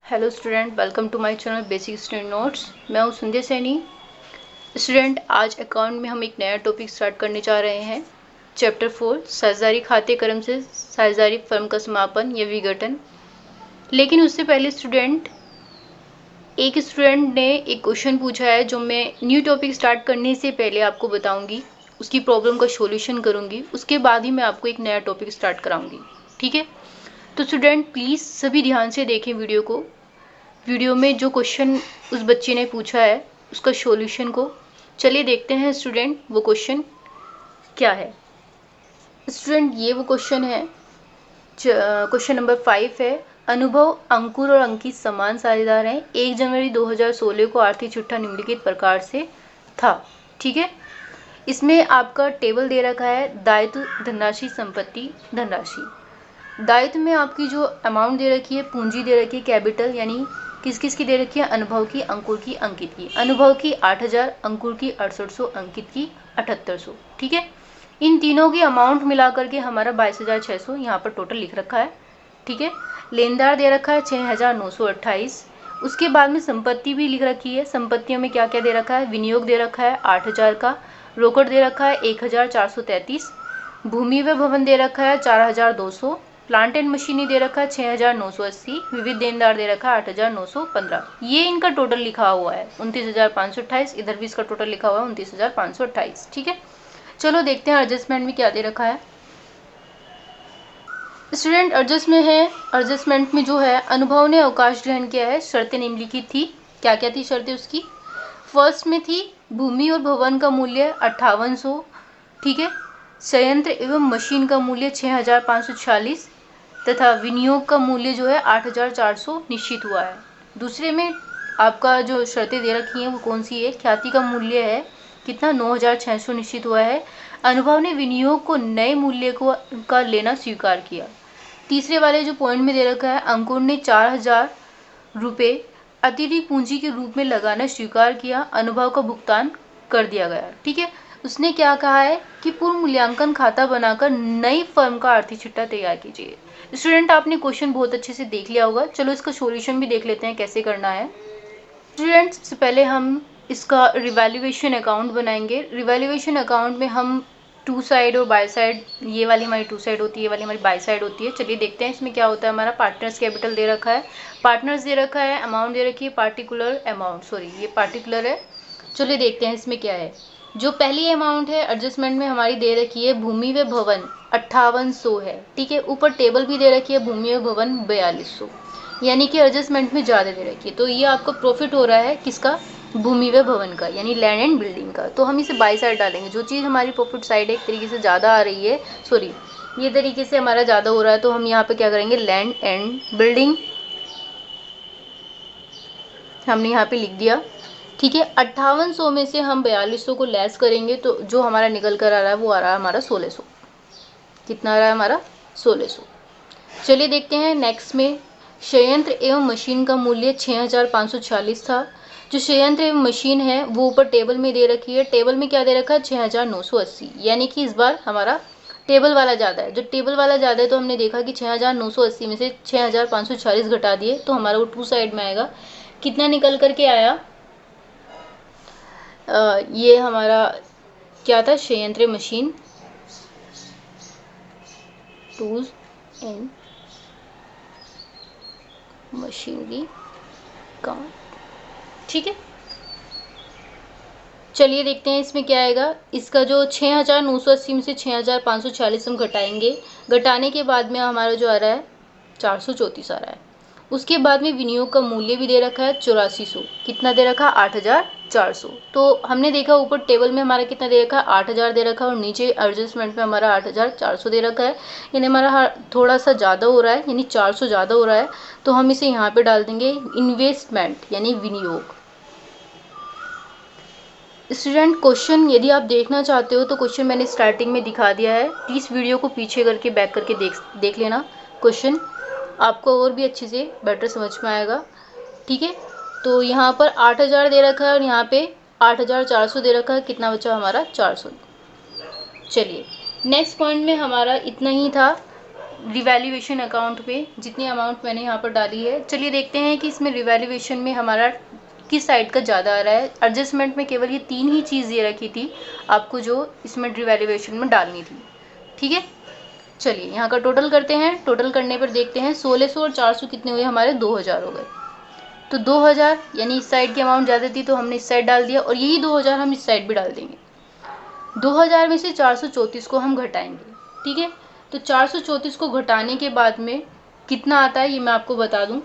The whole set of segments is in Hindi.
Hello student, welcome to my channel basic student notes. मैं हूँ संध्या सैनी। स्टूडेंट, आज अकाउंट में हम एक नया टॉपिक स्टार्ट करने जा रहे हैं। चैप्टर 4, साझेदारी खाते क्रम से साझेदारी फर्म का समापन या विघटन। लेकिन उससे पहले एक स्टूडेंट ने एक क्वेश्चन पूछा है जो मैं न्यू टॉपिक स्टार्ट करने से पहले आपको बताऊंगी, उसकी प्रॉब्लम का सॉल्यूशन करूंगी, उसके बाद ही मैं आपको एक नया टॉपिक स्टार्ट कराऊंगी। ठीक है? तो स्टूडेंट प्लीज़ सभी ध्यान से देखें वीडियो में जो क्वेश्चन उस बच्चे ने पूछा है उसका सॉल्यूशन को। चलिए देखते हैं स्टूडेंट वो क्वेश्चन क्या है। स्टूडेंट ये वो क्वेश्चन है, क्वेश्चन नंबर 5 है। अनुभव, अंकुर और अंकित समान साझेदार हैं। 1 जनवरी 2016 को आर्थिक चिट्ठा निम्नलिखित प्रकार से था। ठीक है, इसमें आपका टेबल दे रखा है दायित्व, धनराशि, संपत्ति, धनराशि। दायित्व में आपकी जो अमाउंट दे रखी है, पूंजी दे रखी है, कैपिटल, यानी किस किस की दे रखी है, अनुभव की, अंकुर की, अंकित की। अनुभव की 8000, अंकुर की 6800, अंकित की 7800। ठीक है, इन तीनों की अमाउंट मिलाकर के हमारा 22600 यहाँ पर टोटल लिख रखा है। ठीक है, लेनदार दे रखा है 6928। उसके बाद में संपत्ति भी लिख रखी है। संपत्तियों में क्या क्या दे रखा है, विनियोग दे रखा है 8000 का, रोकड़ दे रखा है 1433, भूमि व भवन दे रखा है 4200, प्लांट एंड मशीनरी दे रखा है 6980, विविध देनदार दे रखा है 8915। ये इनका टोटल लिखा हुआ है 29528। इधर भी इसका टोटल लिखा हुआ है 29528। ठीक है, चलो देखते हैं एडजस्टमेंट में क्या दे रखा है। स्टूडेंट एडजस्टमेंट में जो है, अनुभव ने अवकाश ग्रहण किया है। शर्तें निम्नलिखित थी। क्या क्या थी शर्तें उसकी? फर्स्ट में थी भूमि और भवन का मूल्य 5800। ठीक है, संयंत्र एवं मशीन का मूल्य 6546 तथा विनियोग का मूल्य जो है 8400 निश्चित हुआ है। दूसरे में आपका जो शर्तें दे रखी हैं वो कौन सी है? ख्याति का मूल्य है कितना, 9600 निश्चित हुआ है। अनुभव ने विनियोग को नए मूल्य का लेना स्वीकार किया। तीसरे वाले जो पॉइंट में दे रखा है, अंकुर ने 4000 रुपये अतिरिक्त पूंजी के रूप में लगाना स्वीकार किया। अनुभव का भुगतान कर दिया गया। ठीक है, उसने क्या कहा है कि पूर्व मूल्यांकन खाता बनाकर नई फर्म का आर्थिक चिट्ठा तैयार कीजिए। स्टूडेंट, आपने क्वेश्चन बहुत अच्छे से देख लिया होगा। चलो इसका सॉल्यूशन भी देख लेते हैं कैसे करना है। स्टूडेंट, सबसे पहले हम इसका रिवैल्यूएशन अकाउंट बनाएंगे। रिवैल्यूएशन अकाउंट में हम टू साइड और बाय साइड, ये वाली हमारी टू साइड होती है, ये वाली हमारी बाय साइड होती है। चलिए देखते हैं इसमें क्या होता है। हमारा पार्टनर्स कैपिटल दे रखा है, पार्टनर्स दे रखा है, अमाउंट दे रखी है, पार्टिकुलर अमाउंट, सॉरी ये पार्टिकुलर है। चलिए देखते हैं इसमें क्या है। जो पहली अमाउंट है एडजस्टमेंट में हमारी दे रखी है, भूमि व भवन 5800 है। ठीक है, ऊपर टेबल भी दे रखी है, भूमि व भवन 4200, यानी कि एडजस्टमेंट में ज़्यादा दे रखी है। तो ये आपको प्रॉफिट हो रहा है किसका? भूमि व भवन का, यानी लैंड एंड बिल्डिंग का। तो हम इसे बाई साइड डालेंगे। जो चीज़ हमारी प्रॉफिट साइड एक तरीके से ज़्यादा आ रही है, सॉरी ये तरीके से हमारा ज़्यादा हो रहा है, तो हम यहाँ पे क्या करेंगे, लैंड एंड बिल्डिंग हमने यहाँ पे लिख दिया। ठीक है, 5800 में से हम 4200 को लेस करेंगे तो जो हमारा निकल कर आ रहा है वो आ रहा है हमारा 1600। कितना आ रहा है हमारा? 1600। चलिए देखते हैं नेक्स्ट में। संयंत्र एवं मशीन का मूल्य 6546 था। जो संयंत्र एवं मशीन है वो ऊपर टेबल में दे रखी है। टेबल में क्या दे रखा है? 6980, यानी कि इस बार हमारा टेबल वाला ज़्यादा है। जो टेबल वाला ज़्यादा है तो हमने देखा कि 6980 में से 6546 घटा दिए तो हमारा वो टू साइड में आएगा। कितना निकल करके आया? ये हमारा क्या था? संयंत्र मशीन, टूल्स एंड मशीनरी का। ठीक है, चलिए देखते हैं इसमें क्या आएगा। इसका जो 6980 में से 6546 हम घटाएंगे। घटाने के बाद में हमारा जो आ रहा है 434 आ रहा है। उसके बाद में विनियोग का मूल्य भी दे रखा है 8400। कितना दे रखा? 8400। तो हमने देखा ऊपर टेबल में हमारा कितना दे रखा है? 8000 दे रखा है, और नीचे एडजस्टमेंट में हमारा 8400 दे रखा है, यानी हमारा थोड़ा सा ज़्यादा हो रहा है, यानी 400 ज़्यादा हो रहा है। तो हम इसे यहाँ पे डाल देंगे इन्वेस्टमेंट, यानी विनियोग। स्टूडेंट, क्वेश्चन यदि आप देखना चाहते हो तो क्वेश्चन मैंने स्टार्टिंग में दिखा दिया है। प्लीज़ वीडियो को पीछे करके बैक करके देख लेना। क्वेश्चन आपको और भी अच्छे से बेटर समझ में आएगा। ठीक है, तो यहाँ पर 8000 दे रखा है और यहाँ पे 8400 दे रखा है। कितना बचा हमारा? 400। चलिए नेक्स्ट पॉइंट में हमारा इतना ही था। रिवैल्यूएशन अकाउंट पे जितनी अमाउंट मैंने यहाँ पर डाली है। चलिए देखते हैं कि इसमें रिवैल्यूएशन में हमारा किस साइड का ज़्यादा आ रहा है। एडजस्टमेंट में केवल ये 3 ही चीज़ ये रखी थी आपको जो इसमें रिवैल्यूएशन में डालनी थी। ठीक है, चलिए यहाँ का टोटल करते हैं। टोटल करने पर देखते हैं 1600 और 400 कितने हुए हमारे, 2000 हो गए। तो 2000 यानी इस साइड की अमाउंट ज़्यादा थी तो हमने इस साइड डाल दिया, और यही 2000 हम इस साइड भी डाल देंगे। 2000 में से 434 को हम घटाएंगे। ठीक है, तो 434 को घटाने के बाद में कितना आता है ये मैं आपको बता दूं।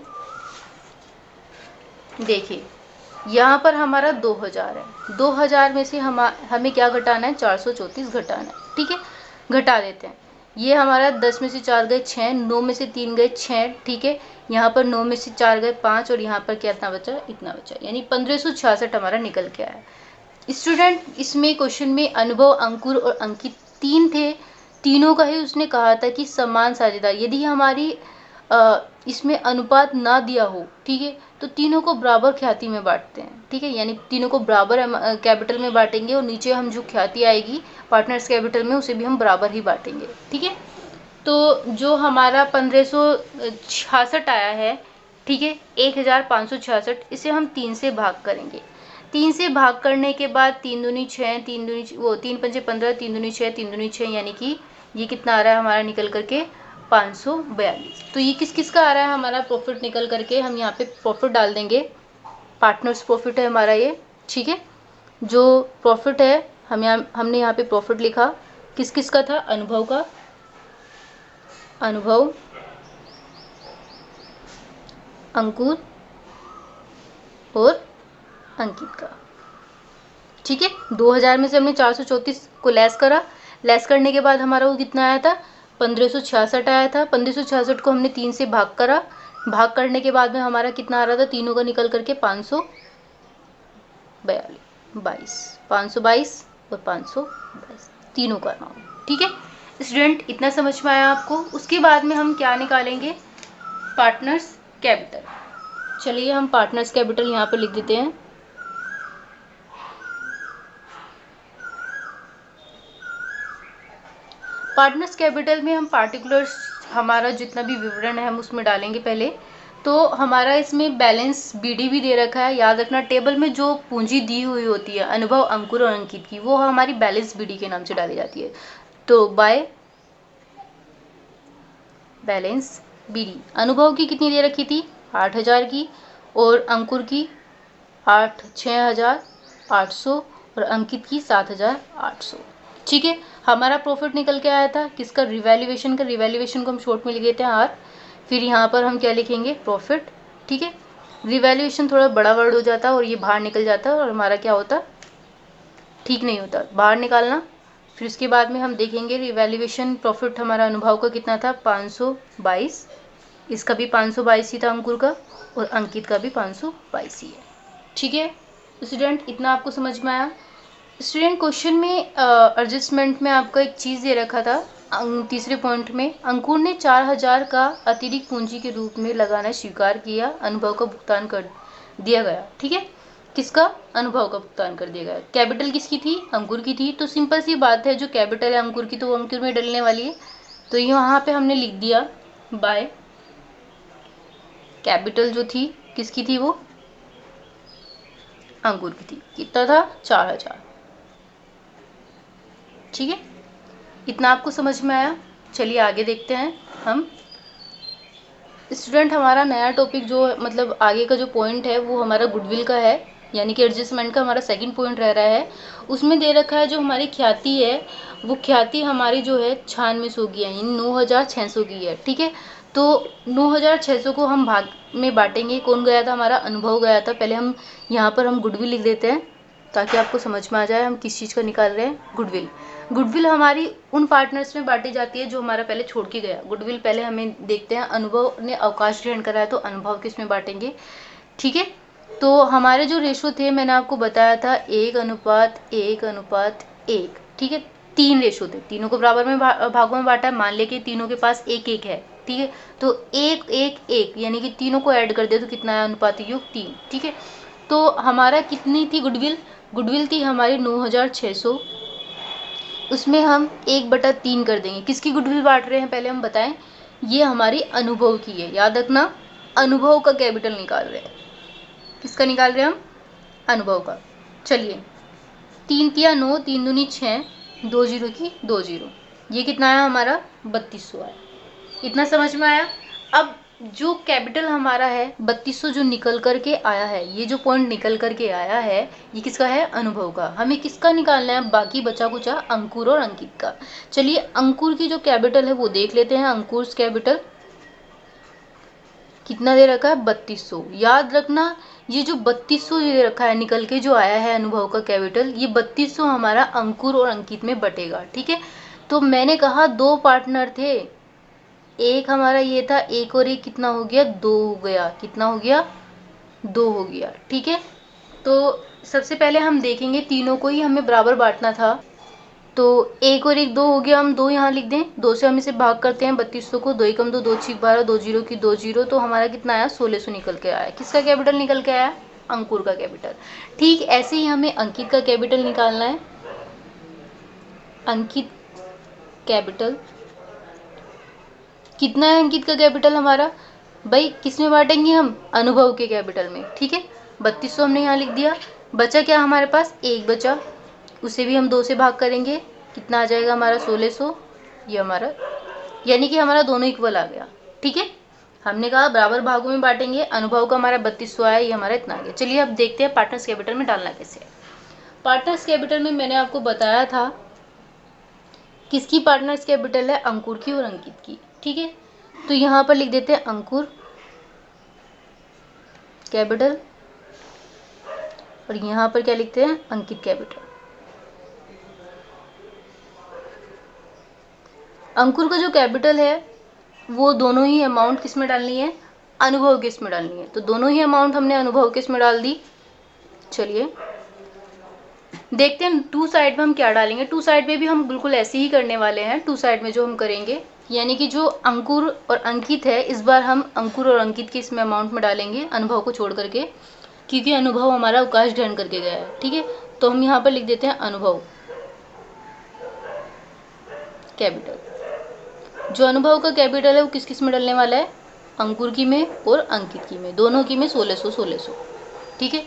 देखिए यहाँ पर हमारा 2000 है, 2000 में से हमें क्या घटाना है, 434 घटाना है। ठीक है, घटा देते हैं। ये हमारा 10 में से 4 गए 6, 9 में से 3 गए 6। ठीक है, यहाँ पर 9 में से 4 गए 5, और यहाँ पर कितना बचा, इतना बचा, यानी 1566 हमारा निकल के आया। स्टूडेंट, इसमें क्वेश्चन में अनुभव, अंकुर और अंकित 3 थे। तीनों का ही उसने कहा था कि समान साझेदार। यदि हमारी इसमें अनुपात ना दिया हो, ठीक है, तो तीनों को बराबर ख्याति में बांटते हैं। ठीक है, यानी तीनों को बराबर कैपिटल में बांटेंगे, और नीचे हम जो ख्याति आएगी पार्टनर्स कैपिटल में उसे भी हम बराबर ही बांटेंगे। ठीक है, तो जो हमारा 1566 आया है, ठीक है, 1566, इसे हम 3 से भाग करेंगे। 3 से भाग करने के बाद 3 दूनी 6, 3 पंजे 15, 3 दूनी 6, 3 दूनी 6, यानी कि ये कितना आ रहा है हमारा निकल करके 542। तो ये किस किस का आ रहा है हमारा प्रॉफिट निकल करके, हम यहाँ पे प्रॉफिट डाल देंगे। पार्टनर्स प्रॉफिट है हमारा ये। ठीक है, जो प्रॉफिट है हमने यहाँ पे प्रॉफिट लिखा, किस किस का था, अनुभव का, अनुभव, अंकुर और अंकित का। ठीक है, 2000 में से हमने 434 को लेस करा। लेस करने के बाद हमारा वो कितना आया था, 1566 आया था। 1566 को हमने 3 से भाग करा। भाग करने के बाद में हमारा कितना आ रहा था, तीनों का निकल करके 522 और 522 तीनों का अमाउंट। ठीक है स्टूडेंट, इतना समझ में आया आपको। उसके बाद में हम क्या निकालेंगे, पार्टनर्स कैपिटल। चलिए हम पार्टनर्स कैपिटल यहाँ पर लिख देते हैं। पार्टनर्स कैपिटल में हम पार्टिकुलर्स, हमारा जितना भी विवरण है हम उसमें डालेंगे पहले। तो हमारा इसमें बैलेंस बीडी भी दे रखा है। याद रखना, टेबल में जो पूंजी दी हुई होती है अनुभव, अंकुर और अंकित की, वो हमारी बैलेंस बीडी के नाम से डाली जाती है। तो बाय बैलेंस बीडी, अनुभव की कितनी दे रखी थी, 8000 की, और अंकुर की 6800 और अंकित की 7800। ठीक है, हमारा प्रॉफिट निकल के आया था किसका, रिवैल्यूएशन का। रिवैल्यूएशन को हम शॉर्ट में लिख देते हैं आर, फिर यहाँ पर हम क्या लिखेंगे, प्रॉफिट। ठीक है, रिवैल्यूएशन थोड़ा बड़ा वर्ड हो जाता है और ये बाहर निकल जाता है, और हमारा क्या होता, ठीक नहीं होता बाहर निकालना। फिर उसके बाद में हम देखेंगे रिवैल्यूएशन प्रॉफिट हमारा अनुभव का कितना था, 522। इसका भी 522 ही था अंकुर का, और अंकित का भी 522 ही है। ठीक है स्टूडेंट, इतना आपको समझ में आया। स्टूडेंट, क्वेश्चन में एडजस्टमेंट में आपका एक चीज़ दे रखा था तीसरे पॉइंट में, अंकुर ने 4000 का अतिरिक्त पूंजी के रूप में लगाना स्वीकार किया, अनुभव का भुगतान कर दिया गया। ठीक है, किसका, अनुभव का भुगतान कर दिया गया। कैपिटल किसकी थी, अंकुर की थी। तो सिंपल सी बात है, जो कैपिटल है अंकुर की तो वो अंकुर में डलने वाली है। तो यहाँ पे हमने लिख दिया बाय कैपिटल जो थी किसकी थी, वो अंकुर की थी। कितना था, 4000। ठीक है, इतना आपको समझ में आया। चलिए आगे देखते हैं हम। स्टूडेंट, हमारा नया टॉपिक जो मतलब आगे का जो पॉइंट है वो हमारा गुडविल का है, यानी कि एडजस्टमेंट का हमारा सेकंड पॉइंट रह रहा है। उसमें दे रखा है जो हमारी ख्याति है, वो ख्याति हमारी जो है 9600 की है, यानी 9600 की है। ठीक है, तो 9600 को हम भाग में बांटेंगे। कौन गया था, हमारा अनुभव गया था। पहले हम यहाँ पर हम गुडविल लिख देते हैं ताकि आपको समझ में आ जाए हम किस चीज़ का निकाल रहे हैं, गुडविल। गुडविल हमारी उन पार्टनर्स में बांटी जाती है जो हमारा पहले छोड़ के गया। गुडविल पहले हमें देखते हैं, अनुभव ने अवकाश ग्रहण करा है तो अनुभव किस में बांटेंगे। ठीक है, तो हमारे जो रेशो थे मैंने आपको बताया था 1:1:1। ठीक है, 3 रेशो थे, तीनों को बराबर में भागों में बांटा। मान ले कि तीनों के पास 1:1 है। ठीक है, तो 1:1:1 यानी कि तीनों को ऐड कर दे तो कितना है, अनुपात योग 3। ठीक है, तो हमारा कितनी थी गुडविल, गुडविल थी हमारी 9600। उसमें हम 1/3 कर देंगे। किसकी गुडविल बांट रहे हैं पहले हम बताएं, ये हमारी अनुभव की है, याद रखना। अनुभव का कैपिटल निकाल रहे हैं। किसका निकाल रहे हैं हम? अनुभव का। चलिए, 3 तिया 9, 3 दूनी 6, 2 जीरो की 2 जीरो, ये कितना आया हमारा? 3200 आया। इतना समझ में आया? अब जो कैपिटल हमारा है 3200 जो निकल करके आया है, ये जो पॉइंट निकल करके आया है, ये किसका है? अनुभव का। हमें किसका निकालना है? बाकी बचा कुचा अंकुर और अंकित का। चलिए, अंकुर की जो कैपिटल है वो देख लेते हैं। अंकुर कैपिटल कितना दे रखा है? 3200। याद रखना, ये जो 3200 दे रखा है निकल के जो आया है अनुभव का कैपिटल, ये 3200 हमारा अंकुर और अंकित में बटेगा। ठीक है, तो मैंने कहा 2 पार्टनर थे, एक हमारा ये था, एक और एक कितना हो गया? 2 हो गया। कितना हो गया? 2 हो गया। ठीक है, तो सबसे पहले हम देखेंगे, तीनों को ही हमें बराबर बांटना था, तो एक और एक 2 हो गया। हम 2 यहाँ लिख दें, 2 से हम इसे भाग करते हैं 3200 को, 2 एकम 2, 2 छीक 12, 2 जीरो की 2 जीरो, तो हमारा कितना आया? 1600 निकल के आया। किसका कैपिटल निकल के आया? अंकुर का कैपिटल। ठीक ऐसे ही हमें अंकित का कैपिटल निकालना है। अंकित कैपिटल कितना है? अंकित का कैपिटल हमारा भाई किस में बांटेंगे हम? अनुभव के कैपिटल में। ठीक है, 3200 हमने यहाँ लिख दिया। बचा क्या हमारे पास? एक बचा, उसे भी हम 2 से भाग करेंगे, कितना आ जाएगा हमारा? 1600। ये हमारा, यानी कि हमारा दोनों इक्वल आ गया। ठीक है, हमने कहा बराबर भागों में बांटेंगे। अनुभव का हमारा 3200 आया, ये हमारा इतना आ गया। चलिए अब देखते हैं पार्टनर्स कैपिटल में डालना कैसे है। पार्टनर्स कैपिटल में मैंने आपको बताया था किसकी पार्टनर्स कैपिटल है? अंकुर की और अंकित की। ठीक है, तो यहाँ पर लिख देते हैं अंकुर कैपिटल, और यहाँ पर क्या लिखते हैं? अंकित कैपिटल। अंकुर का जो कैपिटल है वो दोनों ही अमाउंट किस में डालनी है? अनुभव के इसमें डालनी है, तो दोनों ही अमाउंट हमने अनुभव के इसमें डाल दी। चलिए देखते हैं टू साइड में हम क्या डालेंगे। टू साइड में भी हम बिल्कुल ऐसे ही करने वाले हैं। टू साइड में जो हम करेंगे, यानी कि जो अंकुर और अंकित है, इस बार हम अंकुर और अंकित के इसमें अमाउंट में डालेंगे अनुभव को छोड़ करके, क्योंकि अनुभव हमारा अवकाश ग्रहण करके गया है। ठीक है, तो हम यहाँ पर लिख देते हैं अनुभव कैपिटल। जो अनुभव का कैपिटल है वो किस किस में डलने वाला है? अंकुर की में और अंकित की में, दोनों की में 1600 1600। ठीक है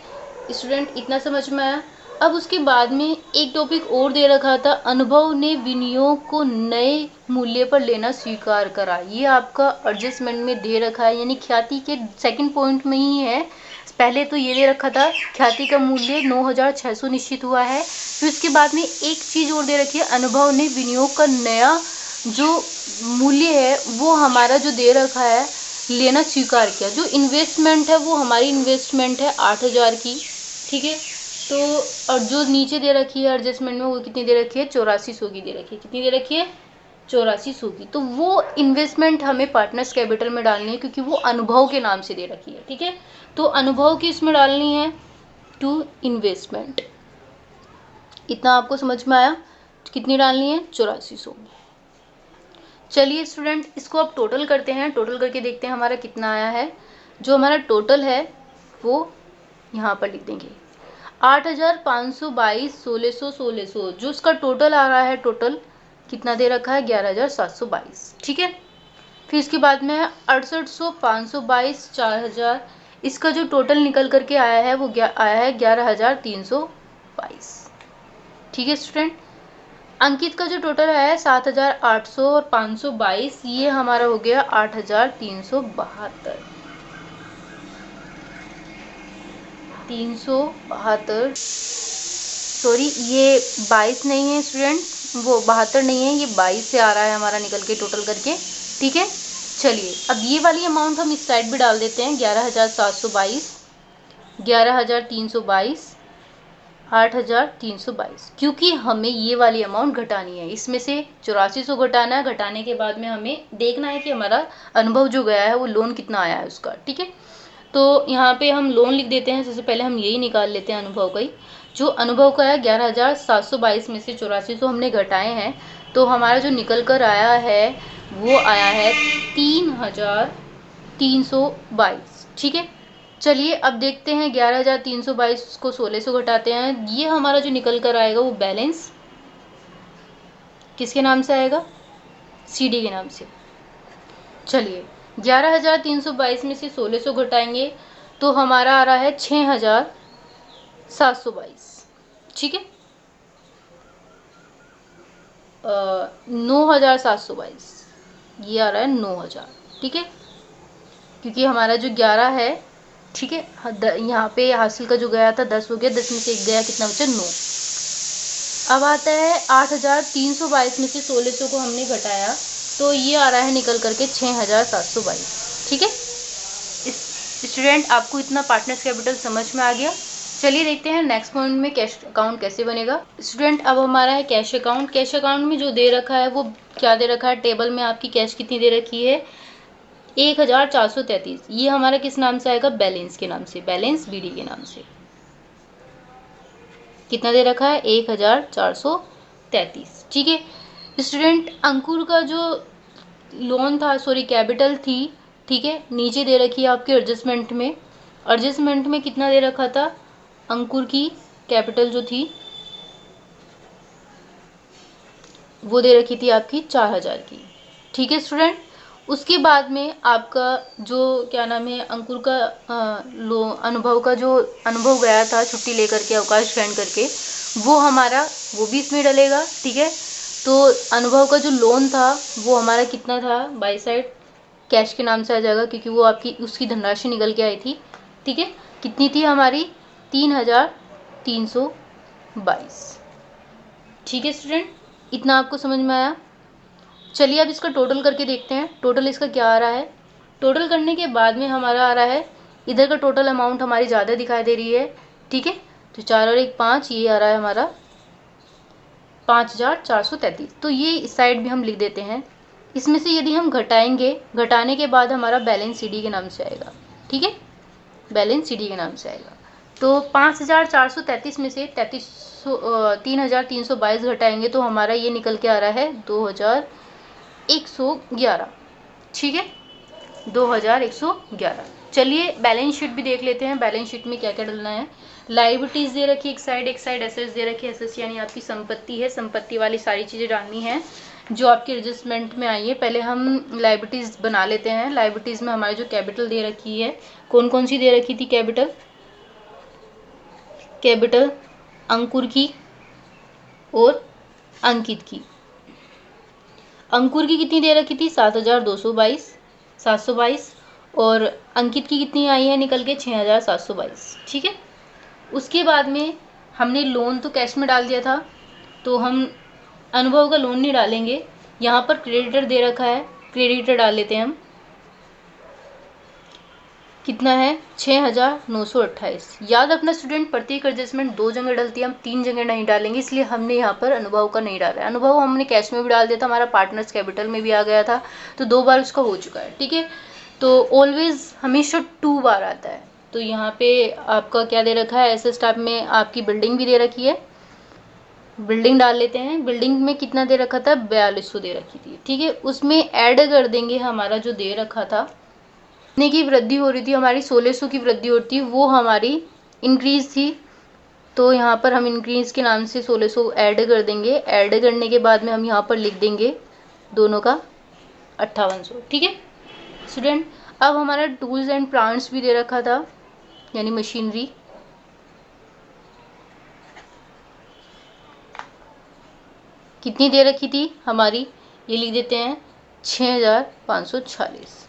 स्टूडेंट, इतना समझ में आया? अब उसके बाद में एक टॉपिक और दे रखा था, अनुभव ने विनियोग को नए मूल्य पर लेना स्वीकार करा। ये आपका एडजस्टमेंट में दे रखा है, यानी ख्याति के सेकंड पॉइंट में ही है। पहले तो ये दे रखा था ख्याति का मूल्य 9600 निश्चित हुआ है। फिर उसके बाद में एक चीज और दे रखी है, अनुभव ने विनियोग का नया जो मूल्य है वो हमारा जो दे रखा है लेना स्वीकार किया। जो इन्वेस्टमेंट है वो हमारी इन्वेस्टमेंट है 8000 की। ठीक है, तो और जो नीचे दे रखी है एडजस्टमेंट में वो कितनी दे रखी है? 8400 की दे रखी है। कितनी दे रखी है? 8400 की। तो वो इन्वेस्टमेंट हमें पार्टनर्स कैपिटल में डालनी है, क्योंकि वो अनुभव के नाम से दे रखी है। ठीक है, तो अनुभव की इसमें डालनी है टू इन्वेस्टमेंट। इतना आपको समझ में आया? कितनी डालनी है? 8400। चलिए स्टूडेंट, इसको अब टोटल करते हैं। टोटल करके देखते हैं हमारा कितना आया है। जो हमारा टोटल है वो यहाँ पर लिख देंगे, 8522 1600 1600। जो उसका टोटल आ रहा है, टोटल कितना दे रखा है? 11722। ठीक है, फिर इसके बाद में है 6800 522 4000। इसका जो टोटल निकल करके आया है वो आया है 11322। ठीक है स्टूडेंट, अंकित का जो टोटल आया है 7800 और 522, ये हमारा हो गया 8372। 372, सॉरी ये 22 नहीं है स्टूडेंट, वो 72 नहीं है, ये 22 से आ रहा है हमारा निकल के टोटल करके। ठीक है, चलिए अब ये वाली अमाउंट हम इस साइड भी डाल देते हैं, 11722, 11322, 8322, क्योंकि हमें ये वाली अमाउंट घटानी है। इसमें से 8400 घटाना है। घटाने के बाद में हमें देखना है कि हमारा अनुभव जो गया है वो लोन कितना आया है उसका। ठीक है, तो यहाँ पे हम लोन लिख देते हैं। सबसे पहले हम यही निकाल लेते हैं अनुभव का ही। जो अनुभव का है 11722 में से 8400 हमने घटाए हैं, तो हमारा जो निकल कर आया है वो आया है 3322। ठीक है, चलिए अब देखते हैं 11322 को 1600 घटाते हैं। ये हमारा जो निकल कर आएगा वो बैलेंस किसके नाम से आएगा? सीडी के नाम से। चलिए 11,322 में से 1600 घटाएंगे तो हमारा आ रहा है 6,722। ठीक है, 9,722 ये आ रहा है 9,000। ठीक है, क्योंकि हमारा जो 11 है, ठीक है, यहाँ पे हासिल का जो गया था 10 हो गया, 10 में से 1 गया, कितना बचा 9। अब आता है 8,322 में से 1600 को हमने घटाया तो ये आ रहा है निकल करके 6,722। ठीक है स्टूडेंट, आपको इतना पार्टनर्स कैपिटल समझ में आ गया। चलिए देखते हैं नेक्स्ट पॉइंट में कैश अकाउंट कैसे बनेगा। स्टूडेंट, अब हमारा है कैश अकाउंट। कैश अकाउंट में जो दे रखा है वो क्या दे रखा है, टेबल में आपकी कैश कितनी दे रखी है 1,433। ये हमारा किस नाम से आएगा, बैलेंस के नाम से, बैलेंस बीडी के नाम से। कितना दे रखा है 1,433। ठीक है स्टूडेंट, अंकुर का जो लोन था, सॉरी कैपिटल थी, ठीक है, नीचे दे रखी है आपके एडजस्टमेंट में। एडजस्टमेंट में कितना दे रखा था, अंकुर की कैपिटल जो थी वो दे रखी थी आपकी 4,000 की। ठीक है स्टूडेंट, उसके बाद में आपका जो क्या नाम है, अंकुर का अनुभव का जो अनुभव गया था छुट्टी लेकर के, अवकाश ग्रहण करके, वो हमारा वो भी इसमें डलेगा। ठीक है, तो अनुभव का जो लोन था वो हमारा कितना था, बाई साइड कैश के नाम से आ जाएगा, क्योंकि वो आपकी उसकी धनराशि निकल के आई थी। ठीक है, कितनी थी हमारी 3,322। ठीक है स्टूडेंट, इतना आपको समझ में आया। चलिए अब इसका टोटल करके देखते हैं, टोटल इसका क्या आ रहा है। टोटल करने के बाद में हमारा आ रहा है, इधर का टोटल अमाउंट हमारी ज़्यादा दिखाई दे रही है। ठीक है, तो 4 और 1 5, ये आ रहा है हमारा 5,433। तो ये इस साइड भी हम लिख देते हैं। इसमें से यदि हम घटाएंगे, घटाने के बाद हमारा बैलेंस सीडी के नाम से आएगा। ठीक है, बैलेंस सीडी के नाम से आएगा। तो 5,433 में से 3,322 घटाएंगे तो हमारा ये निकल के आ रहा है 2,111। ठीक है, 2,111। चलिए बैलेंस शीट भी देख लेते हैं, बैलेंस शीट में क्या क्या डलना है। लाइबिलिटीज दे रखी एक साइड एसेट्स दे रखी है। एसेट्स यानी आपकी संपत्ति है, संपत्ति वाली सारी चीज़ें डालनी है जो आपके एडजस्टमेंट में आई है। पहले हम लाइबिलिटीज बना लेते हैं। लाइबिलिटीज में हमारी जो कैपिटल दे रखी है, कौन कौन सी दे रखी थी कैपिटल, कैपिटल अंकुर की और अंकित की। अंकुर की कितनी दे रखी थी 7,222 और अंकित की कितनी आई है निकल के 6,722। ठीक है, उसके बाद में हमने लोन तो कैश में डाल दिया था, तो हम अनुभव का लोन नहीं डालेंगे। यहाँ पर क्रेडिटर दे रखा है, क्रेडिटर डाल लेते हैं हम। कितना है 6,928। याद रखना स्टूडेंट, प्रत्येक एडजस्टमेंट 2 जगह डलती है, हम 3 जगह नहीं डालेंगे, इसलिए हमने यहाँ पर अनुभव का नहीं डाला है। अनुभव हमने कैश में भी डाल दिया था, हमारा पार्टनर्स कैपिटल में भी आ गया था, तो 2 बार उसका हो चुका है। ठीक है, तो ऑलवेज हमेशा 2 बार आता है। तो यहाँ पे आपका क्या दे रखा है, ऐसे स्टाफ में आपकी बिल्डिंग भी दे रखी है, बिल्डिंग डाल लेते हैं। बिल्डिंग में कितना दे रखा था 4,200 दे रखी थी। ठीक है, उसमें ऐड कर देंगे हमारा जो दे रखा था, कितने की वृद्धि हो रही थी हमारी, 1,600 की वृद्धि होती, वो हमारी इंक्रीज थी, तो यहाँ पर हम इंक्रीज के नाम से 1,600 ऐड कर देंगे। ऐड करने के बाद में हम यहाँ पर लिख देंगे दोनों का 5,800। ठीक है स्टूडेंट, अब हमारा टूल्स एंड प्लांट्स भी दे रखा था, यानी मशीनरी, कितनी दे रखी थी हमारी, ये लिख देते हैं 6,546।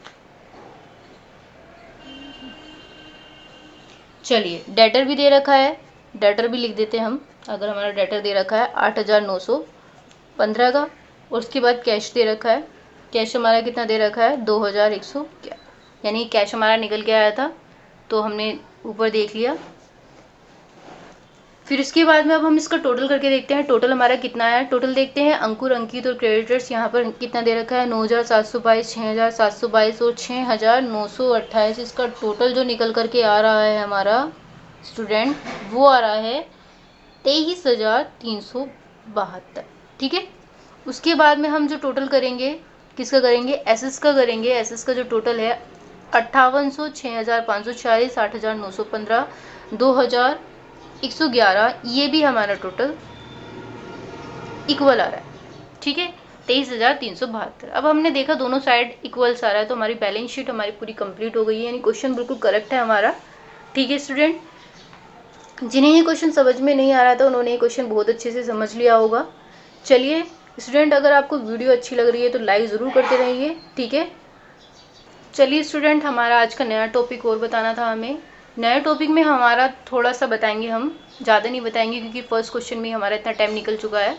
चलिए डेटर भी दे रखा है, डेटर भी लिख देते हैं हम। अगर हमारा डेटर दे रखा है 8,915 का, और उसके बाद कैश दे रखा है, कैश हमारा कितना दे रखा है 2,111, यानी कैश हमारा निकल के आया था, तो हमने ऊपर देख लिया। फिर उसके बाद में अब हम इसका टोटल करके देखते हैं, टोटल हमारा कितना है। टोटल देखते हैं, अंकुर, अंकित और क्रेडिटर्स यहाँ पर कितना दे रखा है 9,722, 6,722 और 6,928। इसका टोटल जो निकल करके आ रहा है हमारा स्टूडेंट, वो आ रहा है 23,372। ठीक है, उसके बाद में हम जो टोटल करेंगे, किसका करेंगे, एसेस का करेंगे। एसेस का जो टोटल है 5,800, 6,540, 8,915, 2,111, ये भी हमारा टोटल इक्वल आ रहा है। ठीक है, 23,372। अब हमने देखा दोनों साइड इक्वल्स आ रहा है, तो हमारी बैलेंस शीट हमारी पूरी कंप्लीट हो गई है, यानी क्वेश्चन बिल्कुल करेक्ट है हमारा। ठीक है स्टूडेंट, जिन्हें ये क्वेश्चन समझ में नहीं आ रहा था उन्होंने ये क्वेश्चन बहुत अच्छे से समझ लिया होगा। चलिए स्टूडेंट, अगर आपको वीडियो अच्छी लग रही है तो लाइक ज़रूर करते रहिए। ठीक है, चलिए स्टूडेंट, हमारा आज का नया टॉपिक और बताना था हमें। नए टॉपिक में हमारा थोड़ा सा बताएंगे, हम ज़्यादा नहीं बताएंगे क्योंकि फर्स्ट क्वेश्चन में हमारा इतना टाइम निकल चुका है।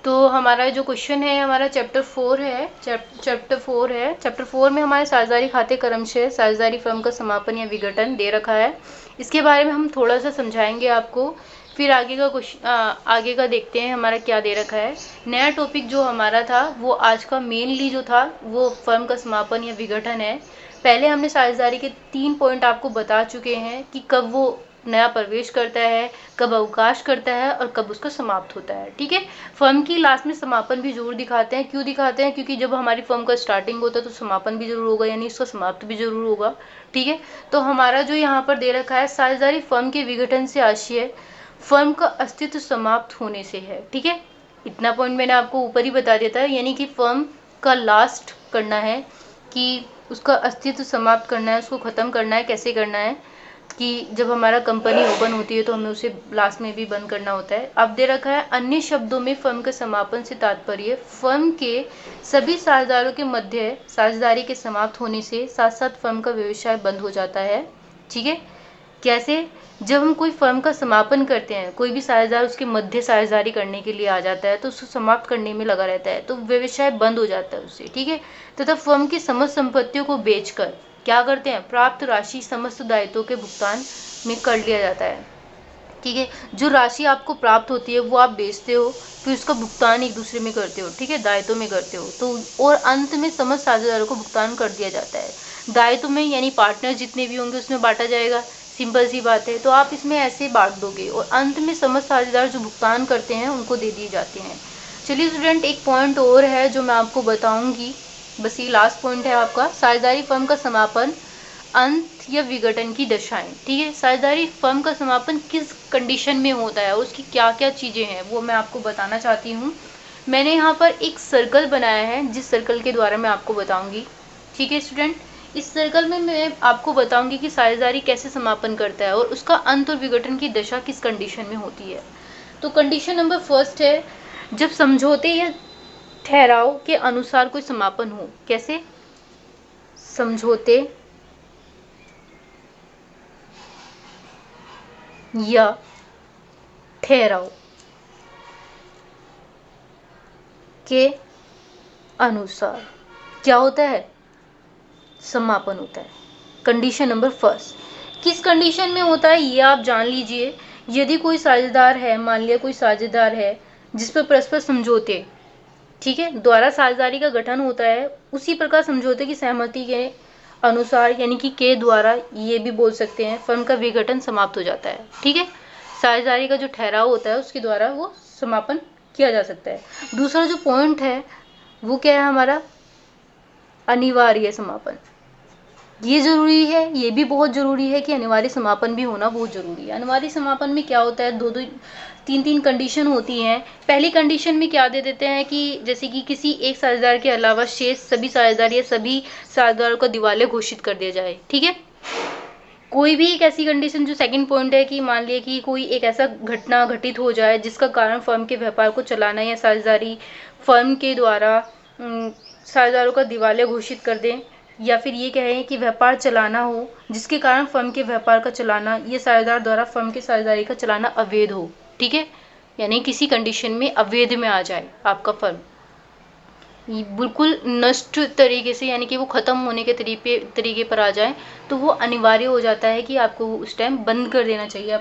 तो हमारा जो क्वेश्चन है हमारा चैप्टर 4 है। चैप्टर 4 में हमारे साझेदारी खाते क्रमशः साझेदारी फर्म का समापन या विघटन दे रखा है। इसके बारे में हम थोड़ा सा समझाएंगे आपको, फिर आगे का क्वेश्चन आगे का देखते हैं हमारा क्या दे रखा है। नया टॉपिक जो हमारा था वो आज का मेनली जो था वो फर्म का समापन या विघटन है। पहले हमने साझेदारी के 3 पॉइंट आपको बता चुके हैं कि कब वो नया प्रवेश करता है, कब अवकाश करता है और कब उसका समाप्त होता है। ठीक है, फर्म की लास्ट में समापन भी जरूर दिखाते हैं। क्यों दिखाते हैं? क्योंकि जब हमारी फर्म का स्टार्टिंग होता है तो समापन भी जरूर होगा, यानी इसका समाप्त भी जरूर होगा। ठीक है, तो हमारा जो यहाँ पर दे रखा है, साझेदारी फर्म के विघटन से आशय फर्म का अस्तित्व समाप्त होने से है। ठीक है, इतना पॉइंट मैंने आपको ऊपर ही बता दिया था, यानी कि फर्म का लास्ट करना है, कि उसका अस्तित्व समाप्त करना है, उसको ख़त्म करना है। कैसे करना है कि जब हमारा कंपनी ओपन होती है तो हमें उसे लास्ट में भी बंद करना होता है। अब दे रखा है, अन्य शब्दों में फर्म के समापन से तात्पर्य फर्म के सभी साझेदारों के मध्य साझेदारी के समाप्त होने से साथ साथ फर्म का व्यवसाय बंद हो जाता है। ठीक है, कैसे? जब हम कोई फर्म का समापन करते हैं, कोई भी साझेदार उसके मध्य साझेदारी करने के लिए आ जाता है तो उसको समाप्त करने में लगा रहता है, तो व्यवसाय बंद हो जाता है उससे। ठीक है, तथा फर्म की समस्त संपत्तियों को बेचकर क्या करते हैं, प्राप्त राशि समस्त दायित्वों के भुगतान में कर लिया जाता है। ठीक है, जो राशि आपको प्राप्त होती है वो आप बेचते हो, फिर उसका भुगतान एक दूसरे में करते हो। ठीक है, दायित्व में करते हो, तो और अंत में समस्त साझेदारों को भुगतान कर दिया जाता है। दायित्व में यानी पार्टनर जितने भी होंगे उसमें बांटा जाएगा, सिंपल सी बात है। तो आप इसमें ऐसे बांट दोगे और अंत में समस्त साझेदार जो भुगतान करते हैं उनको दे दिए जाते हैं। चलिए स्टूडेंट, एक पॉइंट और है जो मैं आपको बताऊंगी, बस ये लास्ट पॉइंट है आपका, साझेदारी फर्म का समापन, अंत या विघटन की दशाएं। ठीक है, साझेदारी फर्म का समापन किस कंडीशन में होता है, उसकी क्या क्या चीज़ें हैं वो मैं आपको बताना चाहती हूँ। मैंने यहाँ पर एक सर्कल बनाया है जिस सर्कल के द्वारा मैं आपको बताऊंगी। ठीक है स्टूडेंट, इस सर्कल में मैं आपको बताऊंगी कि साझेदारी कैसे समापन करता है और उसका अंत और विघटन की दशा किस कंडीशन में होती है। तो कंडीशन नंबर फर्स्ट है, जब समझौते या ठहराव के अनुसार कोई समापन हो। कैसे? समझौते या ठहराव के अनुसार क्या होता है, समापन होता है। कंडीशन नंबर फर्स्ट किस कंडीशन में होता है ये आप जान लीजिए। यदि कोई साझेदार है, मान लिया कोई साझेदार है जिस पर परस्पर समझौते, ठीक है, द्वारा साझेदारी का गठन होता है, उसी प्रकार समझौते की सहमति के अनुसार यानी कि के द्वारा, ये भी बोल सकते हैं, फर्म का विघटन समाप्त हो जाता है। ठीक है, साझेदारी का जो ठहराव होता है उसके द्वारा वो समापन किया जा सकता है। दूसरा जो पॉइंट है वो क्या है हमारा, अनिवार्य समापन। ये जरूरी है, ये भी बहुत जरूरी है कि अनिवार्य समापन भी होना बहुत जरूरी है। अनिवार्य समापन में क्या होता है, दो दो तीन तीन कंडीशन होती हैं। पहली कंडीशन में क्या दे देते हैं कि जैसे कि किसी एक साझेदार के अलावा शेष सभी साझेदार या सभी साझेदारों को दिवालिया घोषित कर दिया जाए। ठीक है, कोई भी एक ऐसी कंडीशन, जो सेकंड पॉइंट है कि मान लिया कि कोई एक ऐसा घटना घटित हो जाए जिसका कारण फर्म के व्यापार को चलाना या साझेदारी फर्म के द्वारा साझेदारों का दिवालिया घोषित कर दें, या फिर ये कहें कि व्यापार चलाना हो जिसके कारण फर्म के व्यापार का चलाना ये साझेदार द्वारा फर्म की साझेदारी का चलाना अवैध हो। ठीक है, यानी किसी कंडीशन में अवैध में आ जाए आपका फर्म, बिल्कुल नष्ट तरीके से, यानी कि वो ख़त्म होने के तरीके पर आ जाए, तो वो अनिवार्य हो जाता है कि आपको उस टाइम बंद कर देना चाहिए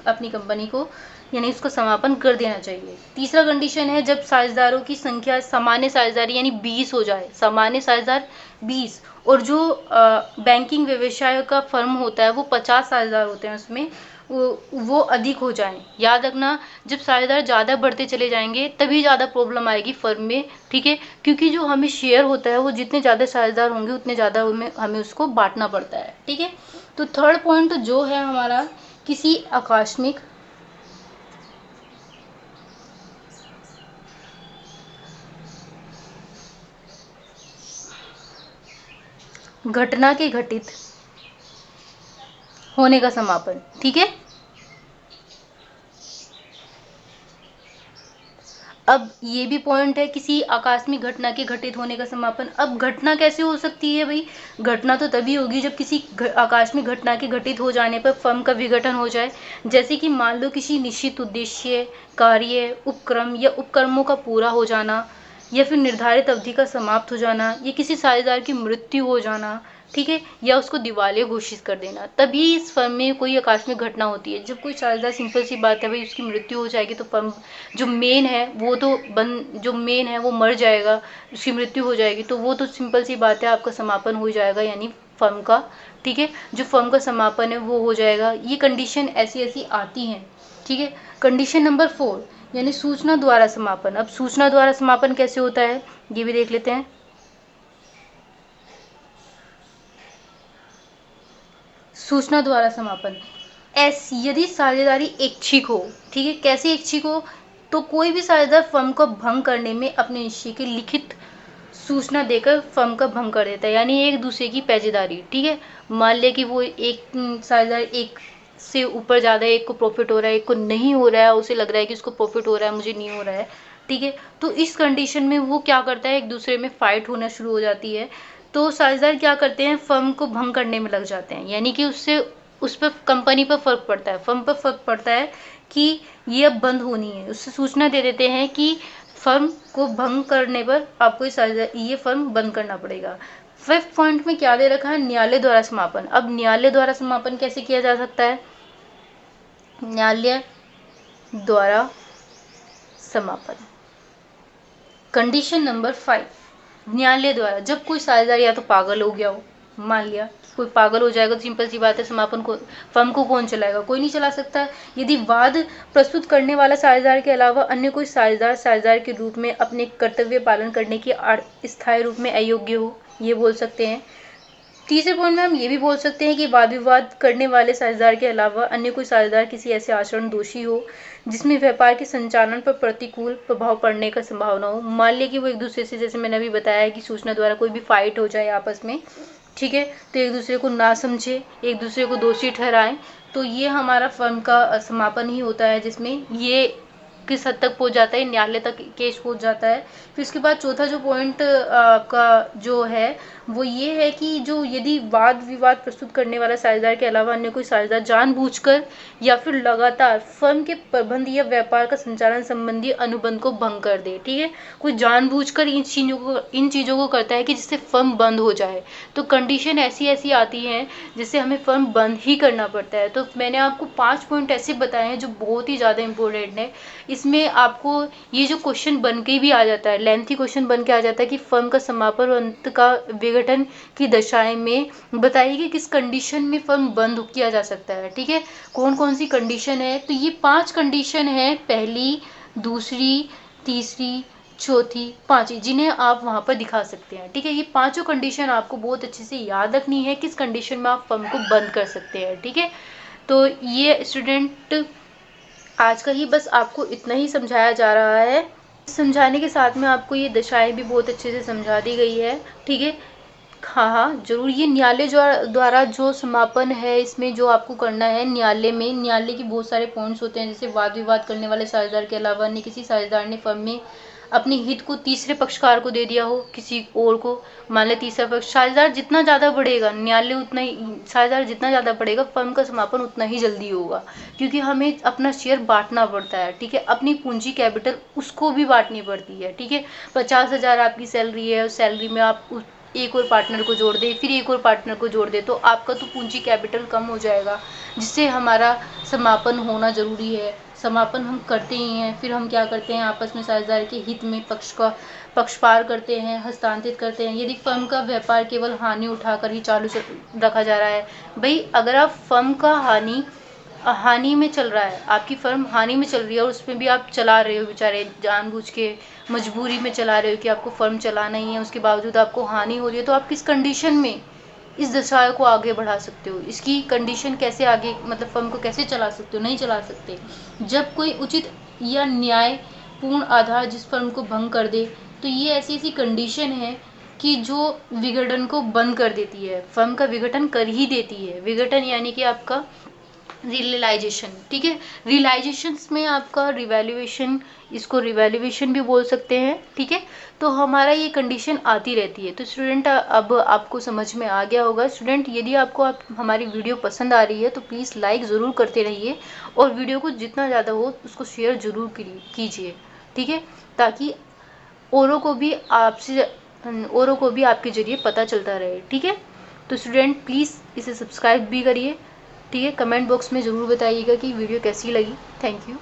अपनी कंपनी को, यानी उसका समापन कर देना चाहिए। तीसरा कंडीशन है, जब साझेदारों की संख्या सामान्य साझेदारी यानी 20 हो जाए, सामान्य साझेदार 20, और जो बैंकिंग व्यवसाय का फर्म होता है वो 50 साझेदार होते हैं, उसमें वो अधिक हो जाएं। याद रखना, जब साझेदार ज़्यादा बढ़ते चले जाएंगे तभी ज़्यादा प्रॉब्लम आएगी फर्म में। ठीक है, क्योंकि जो हमें शेयर होता है वो जितने ज़्यादा साझेदार होंगे उतने ज़्यादा हमें उसको बांटना पड़ता है। ठीक है, तो थर्ड पॉइंट जो है हमारा, किसी आकस्मिक घटना के घटित होने का समापन। ठीक है, अब ये भी पॉइंट है किसी आकस्मिक घटना के घटित होने का समापन। अब घटना कैसे हो सकती है भाई? घटना तो तभी होगी जब किसी आकस्मिक घटना के घटित हो जाने पर फर्म का विघटन हो जाए। जैसे कि मान लो किसी निश्चित उद्देश्य, कार्य, उपक्रम या उपक्रमों का पूरा हो जाना, या फिर निर्धारित अवधि का समाप्त हो जाना, या किसी साझेदार की मृत्यु हो जाना, ठीक है, या उसको दिवालिया घोषित कर देना, तभी इस फर्म में कोई आकस्मिक घटना होती है। जब कोई साझेदार, सिंपल सी बात है भाई, उसकी मृत्यु हो जाएगी तो फर्म जो मेन है वो तो जो मेन है वो मर जाएगा, उसकी मृत्यु हो जाएगी, तो वो तो सिंपल सी बात है, आपका समापन हो जाएगा, यानी फर्म का। ठीक है, जो फर्म का समापन है वो हो जाएगा। ये कंडीशन ऐसी ऐसी आती हैं। ठीक है, कंडीशन नंबर 4 यानी सूचना द्वारा समापन। अब सूचना द्वारा समापन कैसे होता है ये भी देख लेते हैं। सूचना द्वारा समापन यदि साझेदारी ऐच्छिक हो। ठीक है, कैसे ऐच्छिक हो? तो कोई भी साझेदार फर्म को भंग करने में अपने निश्चय की लिखित सूचना देकर फर्म का भंग कर देता है, यानी एक दूसरे की पेशेदारी। ठीक है, मान लिया कि वो एक साझेदार एक से ऊपर ज़्यादा, एक को प्रॉफिट हो रहा है, एक को नहीं हो रहा है, उसे लग रहा है कि उसको प्रॉफिट हो रहा है, मुझे नहीं हो रहा है। ठीक है, तो इस कंडीशन में वो क्या करता है, एक दूसरे में फाइट होना शुरू हो जाती है। तो साझेदार क्या करते हैं, फर्म को भंग करने में लग जाते हैं, यानी कि उससे उस पर कंपनी पर फर्क पड़ता है, फर्म पर फर्क पड़ता है कि ये अब बंद होनी है। उससे सूचना दे देते हैं कि फर्म को भंग करने पर आपको ये फर्म बंद करना पड़ेगा। 5th पॉइंट में क्या दे रखा है, न्यायालय द्वारा समापन। अब न्यायालय द्वारा समापन कैसे किया जा सकता है? न्यायालय द्वारा समापन कंडीशन नंबर 5, न्यायालय द्वारा, जब कोई साझेदार या तो पागल हो गया हो, मान लिया कोई पागल हो जाएगा तो सिंपल सी बात है, समापन को फर्म को कौन चलाएगा? कोई नहीं चला सकता। यदि वाद प्रस्तुत करने वाला साझेदार के अलावा अन्य कोई साझेदार के रूप में अपने कर्तव्य पालन करने की स्थायी रूप में अयोग्य हो, ये बोल सकते हैं। तीसरे पॉइंट में हम ये भी बोल सकते हैं कि वाद विवाद करने वाले साझेदार के अलावा अन्य कोई साझेदार किसी ऐसे आचरण दोषी हो जिसमें व्यापार के संचालन पर प्रतिकूल प्रभाव पड़ने का संभावना हो। मान लिया कि वो एक दूसरे से, जैसे मैंने अभी बताया कि सूचना द्वारा कोई भी फाइट हो जाए आपस में, ठीक है, तो एक दूसरे को ना समझे, एक दूसरे को दोषी ठहराएं, तो ये हमारा फर्म का समापन ही होता है, जिसमें ये किस हद तक पहुंच जाता है, न्यायालय तक केस पहुंच जाता है। फिर उसके बाद चौथा जो पॉइंट आपका जो है वो ये है कि जो यदि वाद विवाद प्रस्तुत करने वाला साझेदार के अलावा अन्य कोई साझेदार जानबूझकर या फिर लगातार फर्म के प्रबंध या व्यापार का संचालन संबंधी अनुबंध को भंग कर दे। ठीक है, कोई जानबूझकर इन चीज़ों को करता है कि जिससे फर्म बंद हो जाए, तो कंडीशन ऐसी ऐसी आती हैं जिससे हमें फर्म बंद ही करना पड़ता है। तो मैंने आपको 5 पॉइंट ऐसे बताए हैं जो बहुत ही ज़्यादा इंपॉर्टेंट है। इसमें आपको ये जो क्वेश्चन बन के भी आ जाता है, लेंथी क्वेश्चन बन के आ जाता है कि फर्म का समापन और अंत का विघटन की दशाएं में बताइए कि किस कंडीशन में फर्म बंद किया जा सकता है। ठीक है, कौन कौन सी कंडीशन है? तो ये 5 कंडीशन है, पहली, दूसरी, तीसरी, चौथी, पांचवी, जिन्हें आप वहां पर दिखा सकते हैं। ठीक है, ये पांचों कंडीशन आपको बहुत अच्छे से याद रखनी है, किस कंडीशन में आप फर्म को बंद कर सकते हैं। ठीक है, तो ये स्टूडेंट आज का ही बस आपको इतना ही समझाया जा रहा है। समझाने के साथ में आपको ये दशाएं भी बहुत अच्छे से समझा दी गई है। ठीक है, हाँ हाँ जरूर। ये न्यायालय द्वारा जो समापन है, इसमें जो आपको करना है, न्यायालय की बहुत सारे पॉइंट्स होते हैं, जैसे वाद विवाद करने वाले साझेदार के अलावा अन्य किसी साझेदार ने फर्म में अपने हित को तीसरे पक्षकार को दे दिया हो, किसी और को, मान ले तीसरा पक्ष, साझेदार जितना ज़्यादा बढ़ेगा न्यायालय उतना ही, साझेदार जितना ज़्यादा बढ़ेगा फर्म का समापन उतना ही जल्दी होगा, क्योंकि हमें अपना शेयर बांटना पड़ता है। ठीक है, अपनी पूंजी कैपिटल उसको भी बांटनी पड़ती है। ठीक है, 50,000 आपकी सैलरी है, उस सैलरी में आप एक और पार्टनर को जोड़ दे, फिर एक और पार्टनर को जोड़ दे, तो आपका तो पूंजी कैपिटल कम हो जाएगा, जिससे हमारा समापन होना ज़रूरी है। समापन हम करते ही हैं, फिर हम क्या करते हैं, आपस में साझेदार के हित में पक्षपार करते हैं, हस्तांतरित करते हैं। यदि फर्म का व्यापार केवल हानि उठाकर ही चालू रखा जा रहा है, भाई अगर आप फर्म का हानि में चल रहा है, आपकी फर्म हानि में चल रही है और उसमें भी आप चला रहे हो, बेचारे जानबूझ के मजबूरी में चला रहे हो कि आपको फर्म चलाना ही है, उसके बावजूद आपको हानि हो रही है, तो आप किस कंडीशन में इस दशा को आगे बढ़ा सकते हो? इसकी कंडीशन कैसे आगे, मतलब फर्म को कैसे चला सकते हो? नहीं चला सकते। जब कोई उचित या न्यायपूर्ण आधार जिस फर्म को भंग कर दे, तो ये ऐसी ऐसी कंडीशन है कि जो विघटन को बंद कर देती है, फर्म का विघटन कर ही देती है। विघटन यानी कि आपका रियलाइजेशन, ठीक है। रियलाइजेशंस में आपका रिवैल्यूएशन, इसको रिवैल्यूएशन भी बोल सकते हैं, ठीक है। तो हमारा ये कंडीशन आती रहती है। तो स्टूडेंट अब आपको समझ में आ गया होगा। स्टूडेंट यदि आपको हमारी वीडियो पसंद आ रही है तो प्लीज़ लाइक ज़रूर करते रहिए और वीडियो को जितना ज़्यादा हो उसको शेयर ज़रूर कीजिए, ठीक है, ताकि औरों को भी आपके ज़रिए पता चलता रहे, ठीक है। तो स्टूडेंट प्लीज़ इसे सब्सक्राइब भी करिए, ठीक है। कमेंट बॉक्स में ज़रूर बताइएगा कि वीडियो कैसी लगी। Thank you.